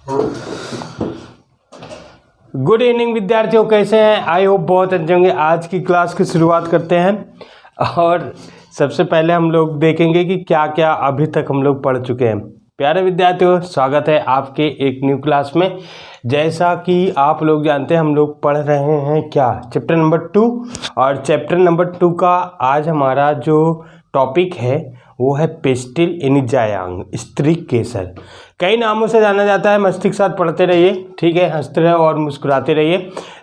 Good evening विद्यार्थियों, कैसे हैं? आई होप बहुत अच्छे होंगे। आज की क्लास की शुरुआत करते हैं और सबसे पहले हम लोग देखेंगे कि क्या क्या अभी तक हम लोग पढ़ चुके हैं। प्यारे विद्यार्थियों, स्वागत है आपके एक न्यू क्लास में। जैसा कि आप लोग जानते हैं, हम लोग पढ़ रहे हैं क्या, चैप्टर नंबर 2। और चैप्टर नंबर 2 का आज हमारा जो टॉपिक है वो है पेस्टिल यानी जायांग, स्त्री केसर। कई नामों से जाना जाता है। मस्ती के साथ पढ़ते रहिए, ठीक है, हंसते रहे और मुस्कुराते रहिए।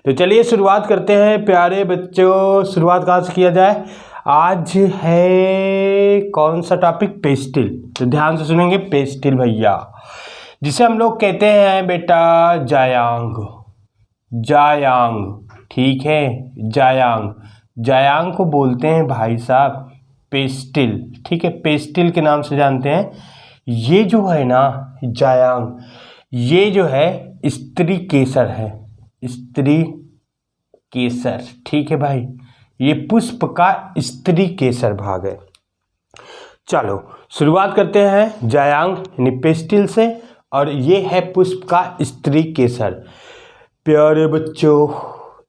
तो चलिए शुरुआत करते हैं प्यारे बच्चों। शुरुआत कहाँ से किया जाए? आज है कौन सा टॉपिक? पेस्टिल। तो ध्यान से सुनेंगे, पेस्टिल भैया, जिसे हम लोग कहते हैं बेटा जायांग। जायांग, ठीक है, जायांग। जायांग को बोलते हैं भाई साहब पेस्टिल, ठीक है, पेस्टिल के नाम से जानते हैं। ये जो है ना जायांग, ये जो है स्त्री केसर है, स्त्री केसर, ठीक है भाई। ये पुष्प का स्त्री केसर भाग है। चलो शुरुआत करते हैं जायांग यानी पेस्टिल से, और ये है पुष्प का स्त्री केसर। प्यारे बच्चों,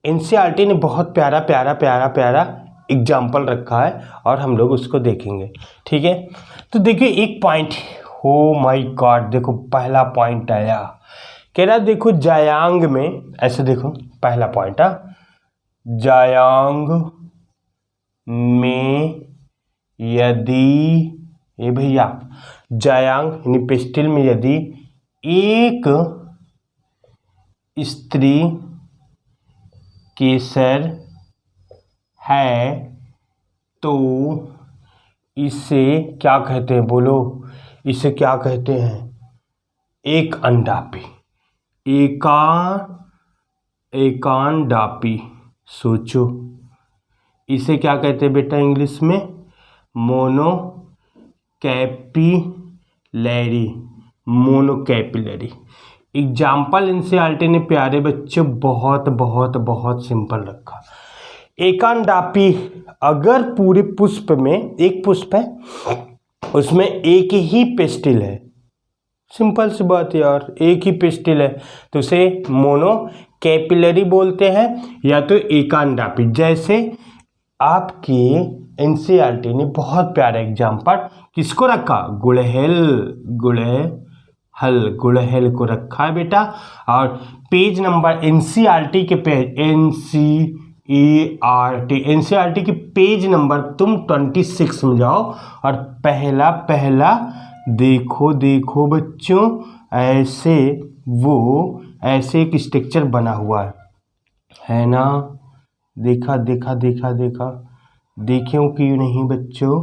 एनसीईआरटी ने बहुत प्यारा प्यारा प्यारा प्यारा एग्जाम्पल रखा है और हम लोग उसको देखेंगे, ठीक है। तो देखिए एक पॉइंट, हो माय गॉड, देखो पहला पॉइंट आया, कह रहा देखो जायांग में, ऐसे देखो पहला पॉइंट है, जायांग में यदि, ये भैया जायांग यानी पेस्टिल में यदि एक स्त्री केसर है तो इसे क्या कहते हैं? बोलो, इसे क्या कहते हैं? एक अंडापी, एकांडापी। सोचो इसे क्या कहते हैं बेटा इंग्लिश में? मोनोकैपिलरी, मोनोकैपिलरी। एग्जाम्पल एनसीईआरटी ने प्यारे बच्चों बहुत बहुत बहुत सिंपल रखा। एकांडापी, अगर पूरे पुष्प में एक पुष्प है, उसमें एक ही पेस्टिल है, सिंपल सी बात यार, एक ही पेस्टिल है, तो उसे मोनो कैपिलरी बोलते हैं या तो एकांडापी। जैसे आपके एनसीईआरटी ने बहुत प्यारा एग्जाम्पल किसको रखा? गुड़हल को रखा है बेटा। और पेज नंबर एनसीईआरटी के पेज, एनसीईआरटी के पेज नंबर तुम 26 में जाओ और पहला पहला देखो बच्चों, ऐसे ऐसे एक स्ट्रक्चर बना हुआ है ना? देखा देखे हो कि नहीं बच्चों?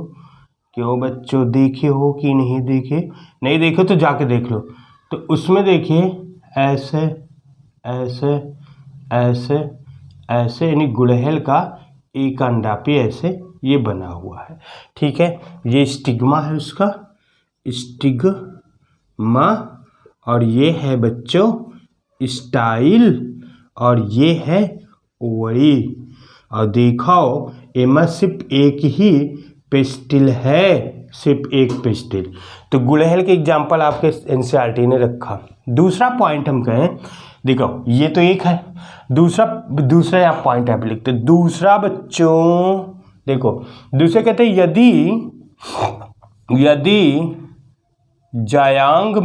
क्यों बच्चों, देखे हो कि नहीं देखे? नहीं देखे तो जाके देख लो। तो उसमें देखिए ऐसे ऐसे ऐसे ऐसे, यानी गुड़हल का एकांडापी ऐसे ये बना हुआ है, ठीक है। ये स्टिग्मा है उसका, स्टिग्मा, और ये है बच्चों स्टाइल, और ये है ओवरी। और दिखाओ एमा सिर्फ एक ही पेस्टिल है, सिर्फ एक पेस्टिल। तो गुड़हल के एग्जाम्पल आपके एनसीईआरटी ने रखा। दूसरा पॉइंट हम कहें, देखो ये तो एक है, दूसरा यहाँ पॉइंट आप लिखते। दूसरा बच्चों देखो, दूसरे कहते हैं यदि जायांग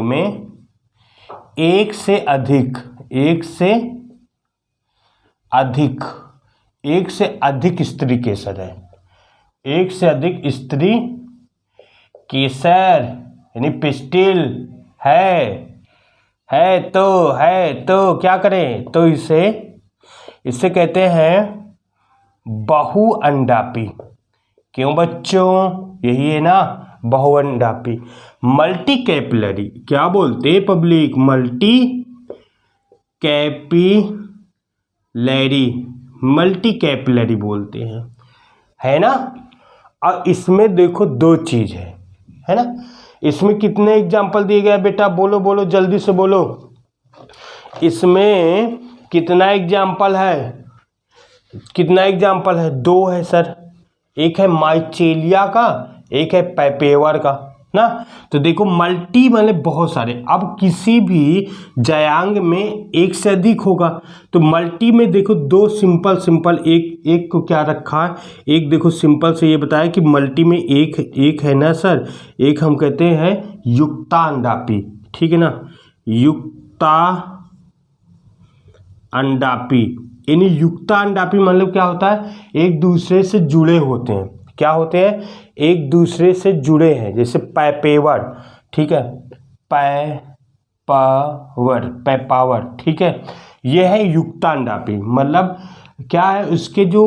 में एक से अधिक स्त्री केसर है, एक से अधिक स्त्री केसर यानी पेस्टिल है तो क्या करें? तो इसे कहते हैं बहुअंडापी। क्यों बच्चों? यही है ना बहुअंडापी। मल्टी कैपिलरी, क्या बोलते हैं पब्लिक? मल्टी कैपिलरी बोलते हैं, है ना। और इसमें देखो दो चीज है ना। इसमें कितने एग्जाम्पल दिए गए बेटा? बोलो जल्दी से बोलो। इसमें कितना एग्जाम्पल है? दो है सर। एक है माइचेलिया का, एक है पैपेवर का। ना। तो देखो मल्टी मतलब बहुत सारे, अब किसी भी जयांग में एक से अधिक होगा, तो मल्टी में देखो दो सिंपल एक को क्या रखा है, एक देखो सिंपल से ये बताया कि मल्टी में एक है ना सर, एक हम कहते हैं युक्ता अंडापी, ठीक है ना, युक्ता अंडापी। यानी युक्ता अंडापी मतलब क्या होता है, एक दूसरे से जुड़े होते हैं, क्या होते हैं, एक दूसरे से जुड़े हैं, जैसे पैपेवर, ठीक है, पैपावर, ठीक है, यह है युक्ता अंडापी। मतलब क्या है, उसके जो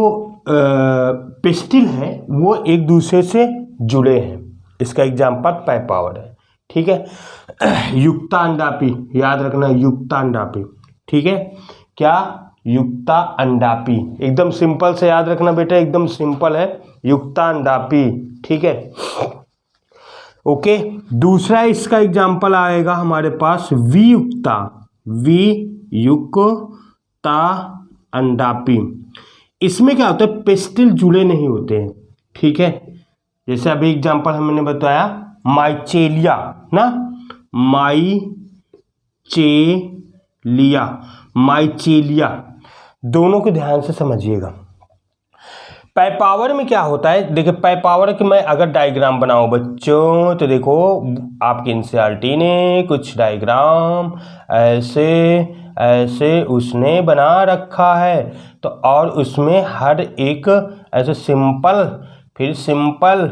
पिस्टिल हैं वो एक दूसरे से जुड़े हैं, इसका एग्जाम्पल पैपावर है, ठीक है। युक्ता अंडापी याद रखना, युक्ता अंडापी, ठीक है, क्या, युक्ता अंडापी, एकदम सिंपल से याद रखना बेटा, एकदम सिंपल है, युक्ता अंडापी, ठीक है, ओके। दूसरा इसका एग्जाम्पल आएगा हमारे पास वियुक्ता अंडापी। इसमें क्या होता है, पिस्टिल जुड़े नहीं होते हैं, ठीक है, जैसे अभी एग्जाम्पल हमने बताया माइचेलिया ना, माइचेलिया, दोनों को ध्यान से समझिएगा। पैपावर में क्या होता है, देखिए पैपावर की मैं अगर डायग्राम बनाऊं बच्चों, तो देखो आपके एनसीईआरटी ने कुछ डायग्राम ऐसे ऐसे उसने बना रखा है, तो और उसमें हर एक ऐसे सिंपल फिर सिंपल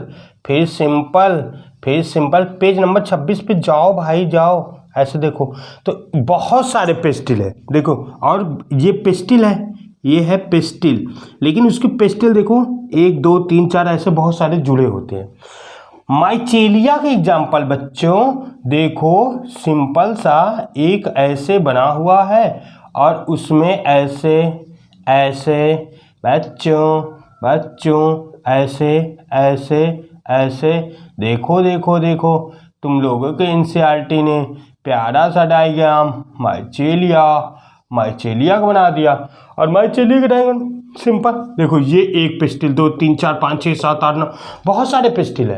फिर सिंपल फिर सिंपल, पेज नंबर 26 पे जाओ भाई जाओ, ऐसे देखो, तो बहुत सारे पेस्टिल है देखो, और ये पेस्टिल है, ये है पेस्टिल, लेकिन उसके पेस्टिल देखो 1 2 3 4 ऐसे बहुत सारे जुड़े होते हैं। माइचेलिया का एग्जाम्पल बच्चों देखो, सिंपल सा एक ऐसे बना हुआ है और उसमें ऐसे ऐसे बच्चों ऐसे ऐसे ऐसे, देखो देखो देखो, तुम लोगों के एनसीईआरटी ने प्यारा सा डायग्राम माइचेलिया का बना दिया। और माइचेलिया का डायग्राम सिंपल देखो, ये एक पिस्टिल 2 3 4 5 6 7 8 9 बहुत सारे पिस्टिल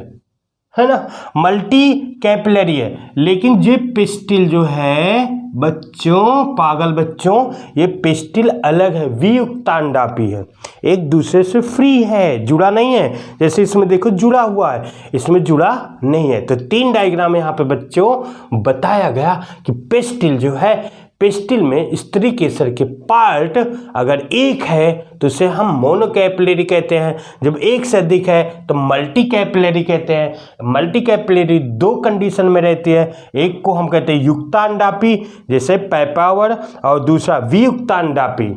है ना, मल्टी कैपिलरी है, लेकिन ये पिस्टिल जो है बच्चों, पागल बच्चों, ये पिस्टिल अलग है, वियुक्ता अंडापी है, एक दूसरे से फ्री है, जुड़ा नहीं है, जैसे इसमें देखो जुड़ा हुआ है, इसमें जुड़ा नहीं है। तो 3 डायग्राम यहाँ पे बच्चों बताया गया कि पिस्टिल जो है, पिस्टिल में स्त्री केसर के पार्ट अगर एक है तो उसे हम मोनोकैपिलरी कहते हैं, जब एक से अधिक है तो मल्टी कैपिलरी कहते हैं। मल्टी कैपिलरी 2 कंडीशन में रहती है, एक को हम कहते हैं युक्ता अंडापी जैसे पैपावर, और दूसरा वियुक्ता अंडापी,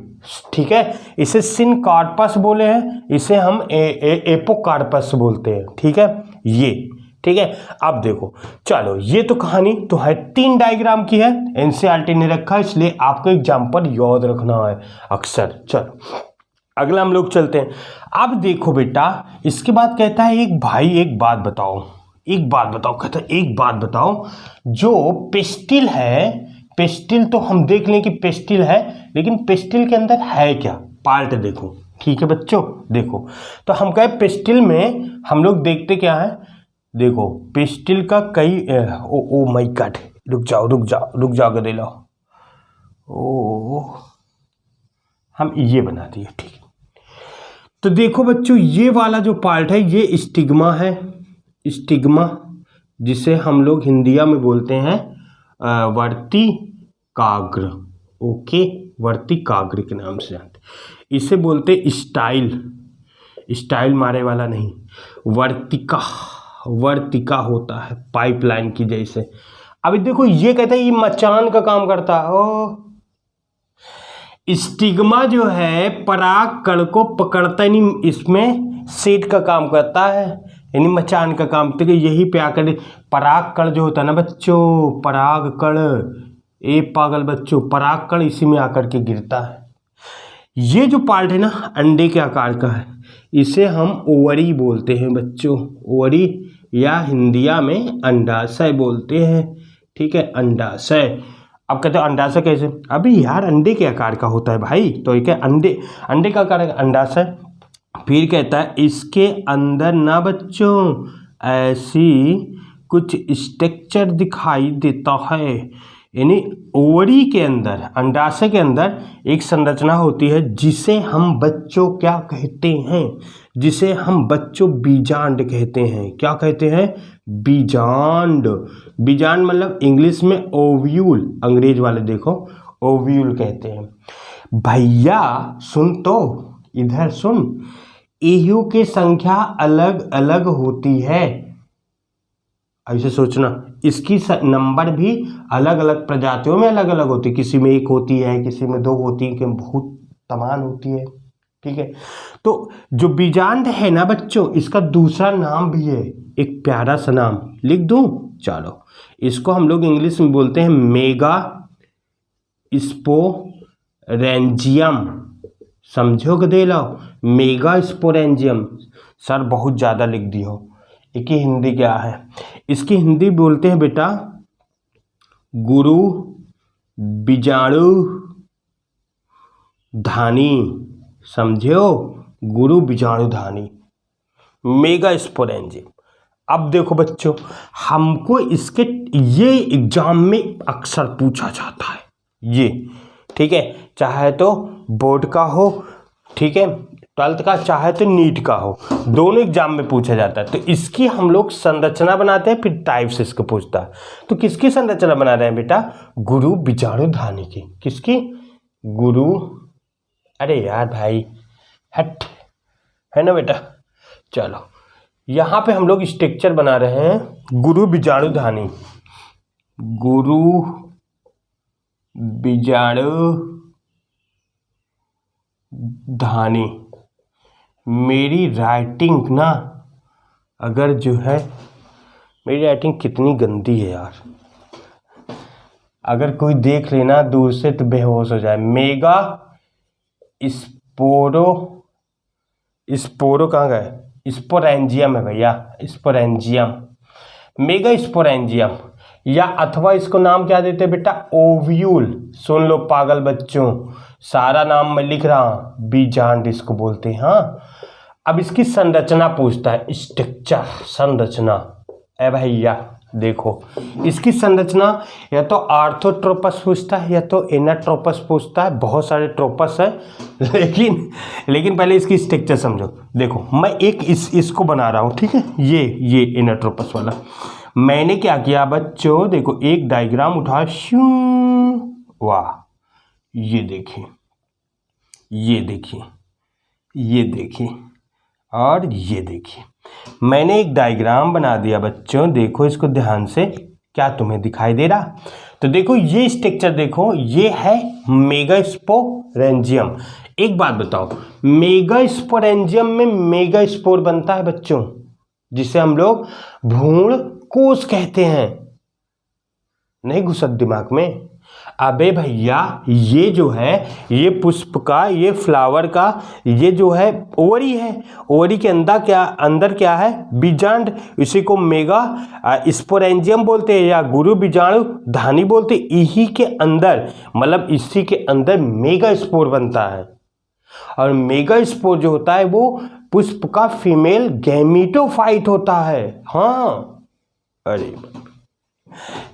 ठीक है, इसे सिनकार्पस बोले हैं, इसे हम एपोकार्पस बोलते हैं, ठीक है, ये ठीक है। अब देखो चलो, ये तो कहानी तो है 3 डायग्राम की है, एनसीईआरटी ने रखा, इसलिए आपको एग्जाम्पल याद रखना है अक्सर। चलो अगला हम लोग चलते हैं। अब देखो बेटा, इसके बाद कहता है एक भाई एक बात बताओ, कहता है एक बात बताओ, जो पिस्टिल है, पिस्टिल तो हम देख लें कि पिस्टिल है, लेकिन पिस्टिल के अंदर है क्या, पार्ट देखो, ठीक है बच्चों, देखो तो हम कहे पिस्टिल में हम लोग देखते क्या है, देखो पिस्टिल का कई ओ माय गॉड, रुक जाओ गधे लो, ओ हम ये बना दिए, ठीक है। तो देखो बच्चों, ये वाला जो पार्ट है ये स्टिग्मा है, स्टिग्मा जिसे हम लोग हिंदिया में बोलते हैं वर्तिकाग्र, ओके, वर्तिकाग्र के नाम से जानते, इसे बोलते स्टाइल मारे वाला नहीं, वर्तिका होता है पाइपलाइन की जैसे। अभी देखो ये कहता है ये मचान का काम करता है, ओ स्टिग्मा जो है पराग कण को पकड़ता है, नहीं इसमें सेट का काम करता है, यानी मचान का काम, तो यही पे आकर पराग कण जो होता है ना बच्चों, पराग कण, ए पागल बच्चों, पराग कण इसी में आकर के गिरता है। ये जो पार्ट है ना अंडे के आकार का है, इसे हम ओवरी बोलते हैं बच्चों, ओवरी या हिंदिया में अंडाशय बोलते हैं, ठीक है, अंडाशय। अब कहते हैं अंडाशय कैसे, अभी यार अंडे के आकार का होता है भाई, तो एक है अंडे का आकार अंडाशय। फिर कहता है इसके अंदर ना बच्चों ऐसी कुछ स्ट्रक्चर दिखाई देता है। यानी ओवरी के अंदर, अंडाशय के अंदर एक संरचना होती है जिसे हम बच्चों क्या कहते हैं, जिसे हम बच्चों बीजांड कहते हैं। क्या कहते हैं? बीजांड। बीजांड मतलब इंग्लिश में ओव्यूल, अंग्रेज वाले देखो ओव्यूल कहते हैं। भैया सुन तो, इधर सुन, एयू की संख्या अलग अलग होती है। ऐसे सोचना, इसकी नंबर भी अलग अलग प्रजातियों में अलग अलग होती है। किसी में 1 होती है, किसी में 2 होती है, कि बहुत तमाम होती है। ठीक है, तो जो बीजांड है ना बच्चों, इसका दूसरा नाम भी है, एक प्यारा सा नाम लिख दूं। चलो, इसको हम लोग इंग्लिश में बोलते हैं मेगा स्पोरेंजियम। समझो कि दे लो, मेगा स्पोरेंजियम। सर बहुत ज़्यादा लिख दी हो, एक ही हिंदी क्या है? इसकी हिंदी बोलते हैं बेटा गुरु बीजाणु धानी। समझो, गुरु बीजाणु धानी, मेगा स्पोरेंजियम। अब देखो बच्चों, हमको इसके ये एग्जाम में अक्सर पूछा जाता है ये। ठीक है, चाहे तो बोर्ड का हो, ठीक है, 12th का, चाहे तो नीट का हो, दोनों एग्जाम में पूछा जाता है। तो इसकी हम लोग संरचना बनाते हैं, फिर टाइप से इसको पूछता है। तो किसकी संरचना बना रहे हैं बेटा? गुरु बीजाणु धानी की। किसकी? गुरु, अरे यार भाई हट, है ना बेटा। चलो, यहाँ पे हम लोग स्ट्रक्चर बना रहे हैं गुरु बीजाणु धानी। गुरु बीजाणु धानी। मेरी राइटिंग ना, अगर जो है, मेरी राइटिंग कितनी गंदी है यार, अगर कोई देख लेना दूर से तो बेहोश हो जाए। मेगा स्पोरो कहाँ गए? स्पोरेंजियम है भैया, स्पोरेंजियम, मेगा स्पोरेंजियम। या अथवा इसको नाम क्या देते हैं बेटा? ओव्यूल। सुन लो पागल बच्चों, सारा नाम मैं लिख रहा हूं, बीजांड इसको बोलते हैं। हाँ, अब इसकी संरचना पूछता है, स्ट्रक्चर, संरचना। ए भैया देखो, इसकी संरचना या तो आर्थोट्रोपस पूछता है या तो एनाट्रोपस पूछता है। बहुत सारे ट्रोपस है, लेकिन पहले इसकी स्ट्रक्चर समझो। देखो, मैं एक इसको बना रहा हूं, ठीक है, ये एनाट्रोपस वाला। मैंने क्या किया बच्चों, देखो एक डायग्राम उठा, शू, वाह, ये देखिए, ये देखिए, ये देखिए, और ये देखिए, मैंने एक डायग्राम बना दिया बच्चों। देखो इसको ध्यान से, क्या तुम्हें दिखाई दे रहा? तो देखो ये स्ट्रक्चर, देखो ये है मेगा स्पोरेंजियम। एक बात बताओ, मेगा स्पोरेंजियम में मेगा स्पोर बनता है बच्चों, जिसे हम लोग भ्रूण कोश कहते हैं। नहीं घुसत दिमाग में? अबे भैया, ये जो है, ये पुष्प का, ये फ्लावर का, ये जो है ओवरी है। ओवरी के अंदर क्या है? बीजांड। इसी को मेगा स्पोरेंजियम बोलते हैं या गुरु बीजाणु धानी बोलते हैं। इसी के अंदर, मतलब इसी के अंदर मेगा स्पोर बनता है। और मेगा स्पोर जो होता है वो पुष्प का फीमेल गैमीटोफाइट होता है। हाँ, अरे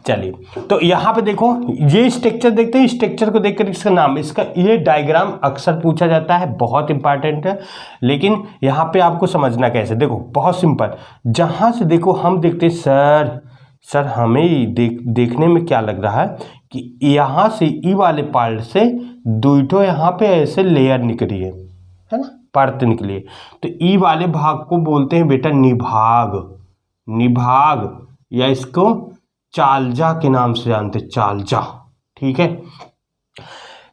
चलिए, तो यहाँ पे देखो ये स्ट्रक्चर देखते हैं। स्ट्रक्चर को देखकर इसका नाम, इसका ये डायग्राम अक्सर पूछा जाता है, बहुत इंपॉर्टेंट है। लेकिन यहाँ पे आपको समझना कैसे, देखो बहुत सिंपल। जहाँ से देखो हम देखते सर हमें देखने में क्या लग रहा है कि यहाँ से ई वाले पार्ट से दुइटो यहाँ पे ऐसे लेयर निकली है ना, परत निकली है। तो ई वाले भाग को बोलते हैं बेटा निभाग, निभाग, या इसको चालजा के नाम से जानते, चालजा। ठीक है,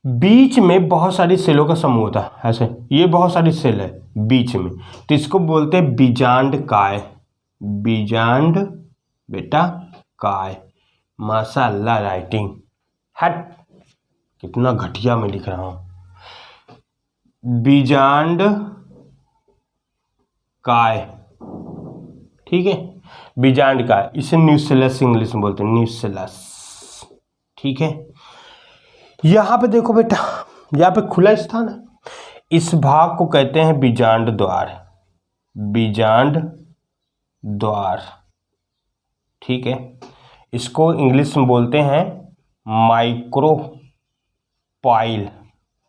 बीच में बहुत सारी सेलों का समूह होता है, ऐसे ये बहुत सारी सेल है बीच में, तो इसको बोलते हैं बीजांड काय। बीजांड बेटा काय। माशाअल्लाह राइटिंग, हट कितना घटिया मैं लिख रहा हूं। बीजांड काय, ठीक है, बीजांड का, इसे न्यूसेलस इंग्लिश में बोलते हैं, न्यूसेलस। ठीक है, यहां पे देखो बेटा, यहाँ पे खुला स्थान है, इस भाग को कहते हैं बीजांड द्वार। बीजांड द्वार, ठीक है, इसको इंग्लिश में बोलते हैं माइक्रोपाइल,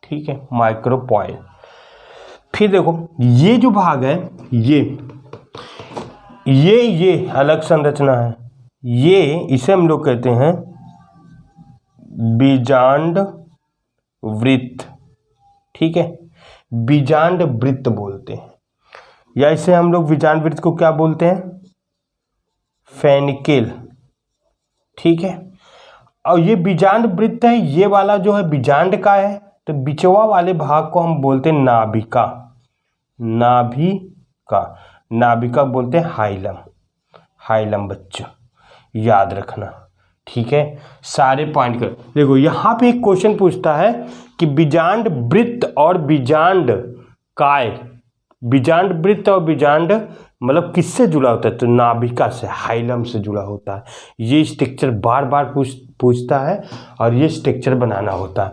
ठीक है, माइक्रोपाइल। फिर देखो ये जो भाग है ये अलग संरचना है, ये इसे हम लोग कहते हैं बीजांड वृत्त, ठीक है, बीजांड वृत्त बोलते हैं, या इसे हम लोग बीजांड वृत्त को क्या बोलते हैं, फेनिकेल, ठीक है। और ये बीजांड वृत्त है, ये वाला जो है बीजांड का है, तो बिचवा वाले भाग को हम बोलते हैं नाभिका, नाभिका बोलते हैं हाइलम बच्चों, याद रखना, ठीक है। सारे पॉइंट कर देखो, यहाँ पे एक क्वेश्चन पूछता है कि बीजांड वृत्त और बीजांड काय, बीजांड वृत्त और बीजांड मतलब किससे जुड़ा होता है, तो नाभिका से, हाइलम से जुड़ा होता है। ये स्ट्रक्चर बार बार पूछता है और ये स्ट्रक्चर बनाना होता है।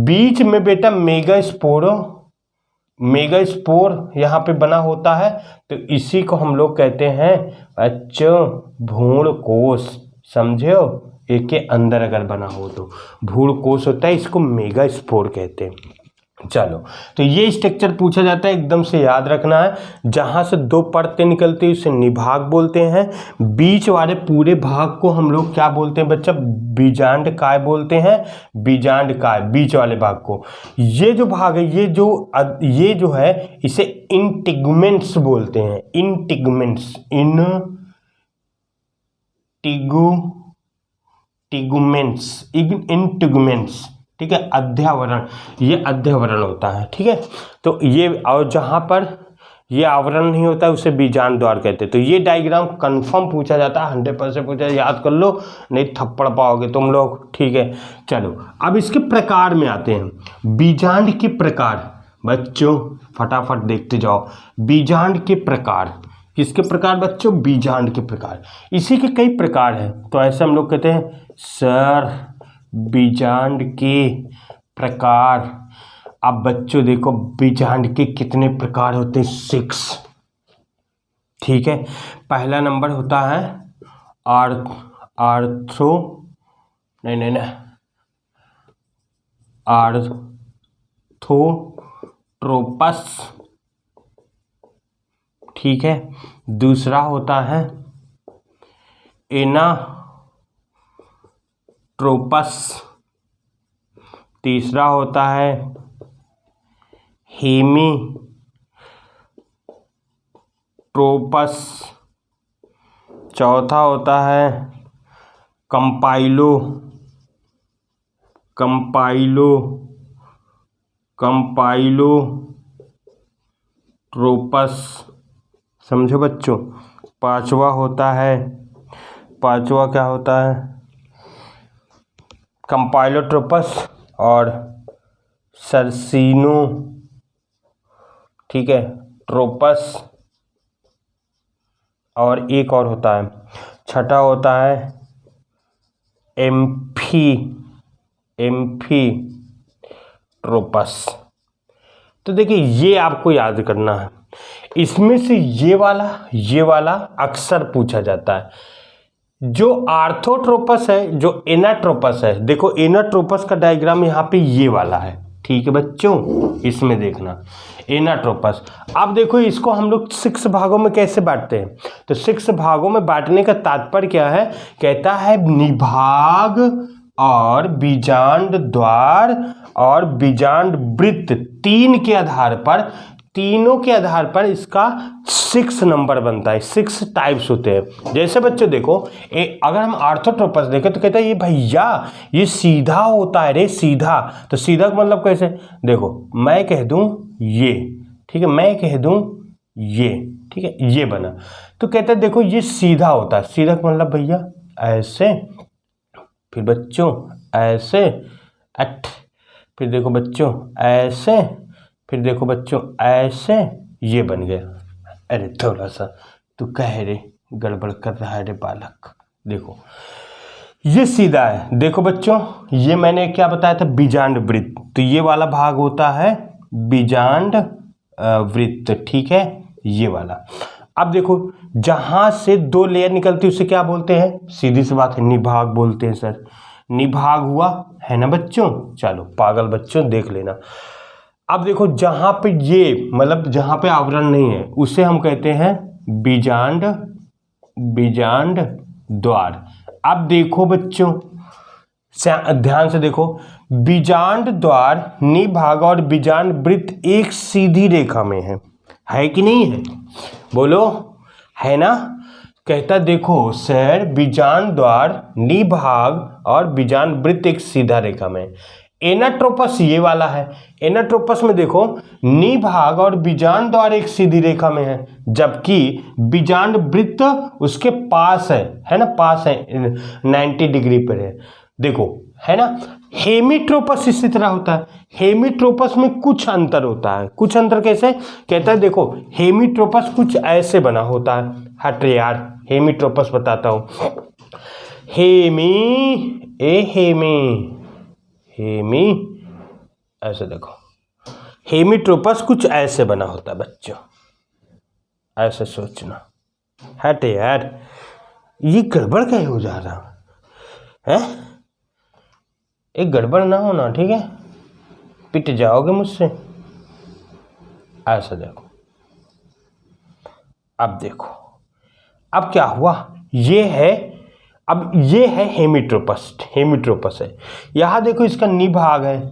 बीच में बेटा मेगास्पोर यहाँ पे बना होता है, तो इसी को हम लोग कहते हैं भ्रूणकोश, समझे हो, एक के अंदर अगर बना हो तो भ्रूणकोश होता है, इसको मेगास्पोर कहते हैं। चलो, तो ये स्ट्रक्चर पूछा जाता है, एकदम से याद रखना है। जहाँ से दो परतें निकलती है उसे निभाग बोलते हैं, बीच वाले पूरे भाग को हम लोग क्या बोलते हैं बच्चा, बीजांड काय बोलते हैं, बीजांड काय, बीच वाले भाग को। ये जो भाग है, ये जो है इसे इंटिगुमेंट्स बोलते हैं, इंटिगुमेंट्स, इंटिगुमेंट्स, ठीक है, अध्यावरण, ये अध्यावरण होता है, ठीक है। तो ये, और जहाँ पर ये आवरण नहीं होता है उसे बीजांड द्वार कहते हैं। तो ये डायग्राम कंफर्म पूछा जाता है, 100% पूछा, याद कर लो, नहीं थप्पड़ पाओगे तुम लोग, ठीक है। चलो, अब इसके प्रकार में आते हैं, बीजांड के प्रकार, बच्चों फटाफट देखते जाओ, बीजांड के प्रकार, किसके प्रकार बच्चों, बीजांड के प्रकार, इसी के कई प्रकार हैं। तो ऐसे हम लोग कहते हैं सर बीजांड के प्रकार। अब बच्चों देखो बीजांड के कितने प्रकार होते हैं, 6, ठीक है। पहला नंबर होता है आर्थ्रोट्रोपस, ठीक है। दूसरा होता है एनाट्रोपस, तीसरा होता है हेमीट्रोपस, चौथा होता है कंपाइलोट्रोपस, समझो बच्चों। पांचवा क्या होता है, कंपाइलोट्रोपस और सरसीनो, ठीक है, ट्रोपस, और एक और होता है, छठा होता है एम्फीट्रोपस। तो देखिए ये आपको याद करना है, इसमें से ये वाला अक्सर पूछा जाता है। जो आर्थ्रोट्रोपस है, जो एनाट्रोपस है, देखो एनाट्रोपस का डायग्राम यहाँ पे ये वाला है, ठीक है बच्चों, इसमें देखना एनाट्रोपस। अब देखो इसको हम लोग 6 भागों में कैसे बांटते हैं, तो 6 भागों में बांटने का तात्पर्य क्या है, कहता है निभाग और बीजांड द्वार और बीजांड वृत्त, तीनों के आधार पर इसका 6 नंबर बनता है, 6 टाइप्स होते हैं। जैसे बच्चों देखो, अगर हम आर्थ्रोट्रोपस देखें तो कहता है ये भैया ये सीधा होता है रे, सीधा। तो सीधा का मतलब कैसे, देखो मैं कह दूं ये, ठीक है, मैं कह दूं ये, ठीक है, ये बना, तो कहता है देखो ये सीधा होता है। सीधा का मतलब भैया ऐसे, फिर बच्चों ऐसे, फिर देखो बच्चों ऐसे, फिर देखो बच्चों ऐसे, ये बन गया। अरे थोड़ा सा तू कह रे गड़बड़ कर रहा है रे बालक। देखो ये सीधा है, देखो बच्चों ये मैंने क्या बताया था, बीजांड वृत्त, तो ये वाला भाग होता है बीजांड वृत्त, ठीक है, ये वाला। अब देखो जहां से दो लेयर निकलती है उसे क्या बोलते हैं, सीधी सी बात है निभाग बोलते हैं सर। निभाग हुआ है ना बच्चों, चलो पागल बच्चों देख लेना। अब देखो जहां पे ये मतलब जहां पे आवरण नहीं है उसे हम कहते हैं बीजांड, बीजांड द्वार। अब देखो बच्चों ध्यान से देखो, बीजांड द्वार, निभाग और बीजांड वृत्त एक सीधी रेखा में है कि नहीं है, बोलो है ना। कहता देखो सर बीजांड द्वार, निभाग और बीजांड वृत्त एक सीधा रेखा में। एनाट्रोपस ये वाला है, एनाट्रोपस में देखो निभाग और बीजांड द्वार एक सीधी रेखा में है, जबकि बीजांड वृत्त उसके पास है ना, पास है 90 डिग्री पर है, देखो है ना। हेमीट्रोपस इसी तरह होता है, हेमीट्रोपस में कुछ अंतर होता है। कुछ अंतर कैसे, कहता है देखो हेमीट्रोपस कुछ ऐसे बना होता है, हट यार हेमीट्रोपस बताता हूं। हेमी हेमी ऐसे देखो, हेमीट्रोपस कुछ ऐसे बना होता है बच्चों, ऐसे सोचना। हट यार ये गड़बड़ क्या हो जा रहा है, एक गड़बड़ ना होना, ठीक है, पिट जाओगे मुझसे। ऐसा देखो, अब देखो अब क्या हुआ, ये है, अब ये है हेमीट्रोपस, हेमीट्रोपस है। यहां देखो इसका निभाग है,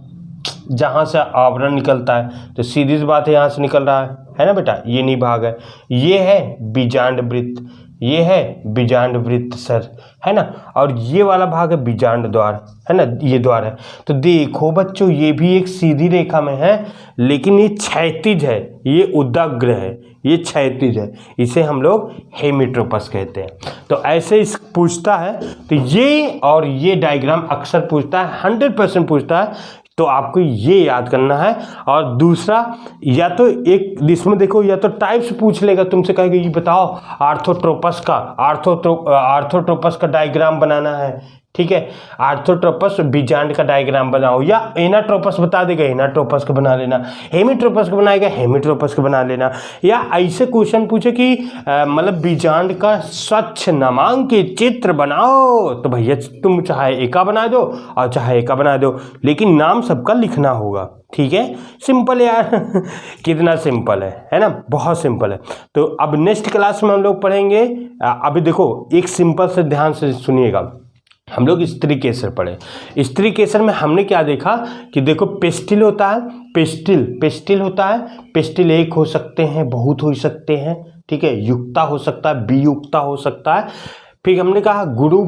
जहां से आवरण निकलता है, तो सीधी सी बात है यहां से निकल रहा है ना बेटा, ये निभाग है। ये है बीजांड वृत्त, ये है बीजांड वृत्त सर, है ना। और ये वाला भाग है बीजांड द्वार, है ना, ये द्वार है। तो देखो बच्चों ये भी एक सीधी रेखा में है, लेकिन ये क्षैतिज है, ये उदग्र है, ये क्षैतिज है, इसे हम लोग हेमीट्रोपस कहते हैं। तो ऐसे इस पूछता है, तो ये और ये डायग्राम अक्सर पूछता है, 100% पूछता है, तो आपको ये याद करना है। और दूसरा, या तो एक इसमें देखो, या तो टाइप्स पूछ लेगा तुमसे, कहेगा ये बताओ आर्थोट्रोपस का, आर्थोट्रोपस का डायग्राम बनाना है, ठीक है, आर्थोट्रोपस बीजांड का डायग्राम बनाओ, या एनाट्रोपस बता देगा एनाट्रोपस का बना लेना, हेमीट्रोपस का बनाएगा हेमीट्रोपस का बना लेना। या ऐसे क्वेश्चन पूछे कि मतलब बीजांड का स्वच्छ नामांकित चित्र बनाओ, तो भैया तुम चाहे एका बना दो और चाहे एका बना दो, लेकिन नाम सबका लिखना होगा, ठीक है। सिंपल यार कितना सिंपल है ना, बहुत सिंपल है। तो अब नेक्स्ट क्लास में हम लोग पढ़ेंगे, अभी देखो एक सिंपल से ध्यान से सुनिएगा, हम लोग स्त्री केसर पढ़े। स्त्री केसर में हमने क्या देखा कि देखो पेस्टिल होता है, पेस्टिल होता है, पेस्टिल एक हो सकते हैं, बहुत हो सकते हैं, ठीक है, युक्ता हो सकता है, वियुक्ता हो सकता है। फिर हमने कहा गुरु